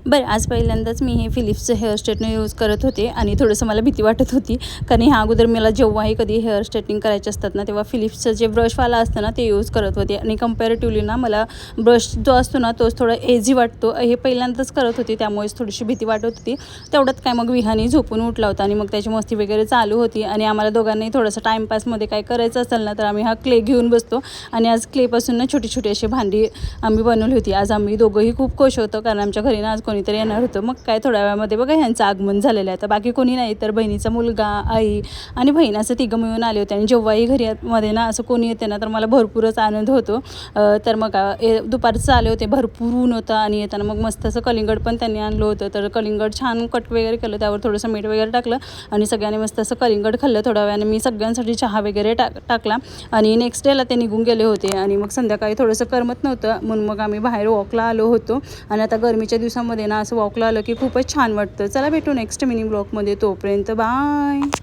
बरं, आज पहिल्यांदाच मी हे फिलिप्सचं हेअर स्ट्रेटनर यूज करत होते आणि थोडंसं मला भीती वाटत होती. कारण ह्या अगोदर मला जेव्हाही कधी हेअर स्ट्रेटनिंग करायचे असतात ना, तेव्हा फिलिप्सचं जे ब्रशवाला असतं ना, ते यूज करत होते आणि कंपॅरेटिव्हली ना मला ब्रश जो असतो ना, तोच थोडा एझी वाटतो. हे पहिल्यांदाच करत होते, त्यामुळेच थोडीशी भीती वाटत होती. तेवढ्यात काय मग विहानी झोपून उठला होता आणि मग त्याची मस्ती वगैरे चालू होती आणि आम्हाला दोघांनाही थोडंसं टाईमपासमध्ये काय करायचं असेल ना, तर आम्ही हा क्ले घेऊन बसतो आणि आज क्लेपासून ना छोटी-छोटी अशी भांडी आम्ही बनवली होती. आज आम्ही दोघंही खूप खुश होतो, कारण आमच्या घरी ना आज कोणीतरी येणार होतं. मग काय थोड्या वेळामध्ये बघा ह्यांचं आगमन झालेलं आहे. तर बाकी कोणी नाही, तर बहिणीचा मुलगा, आई आणि बहीण असं तिघं मिळून आले होते आणि जेव्हाही घरी मध्ये ना असं कोणी येते ना, तर मला भरपूरच आनंद होतो. तर मग दुपारचं आले होते, भरपूर ऊन होतं आणि येताना मग मस्त असं कलिंगड पण त्यांनी आणलं होतं. तर कलिंगड छान कट वगैरे केलं, त्यावर थोडंसं मीठ वगैरे टाकलं आणि सगळ्यांनी मस्त असं कलिंगड खाल्लं. थोड्या वेळाने मी सगळ्यांसाठी चहा वगैरे टाकला आणि नेक्स्ट डेला ते निघून गेले होते आणि मग संध्याकाळी थोडंसं करमत नव्हतं, म्हणून मग आम्ही बाहेर वॉकला आलो होतो. आणि आता गरमीच्या दिवसामध्ये ना असं वॉकला आलं की खूपच छान वाटतं. चला भेटू नेक्स्ट मिनी ब्लॉगमध्ये, तोपर्यंत बाय.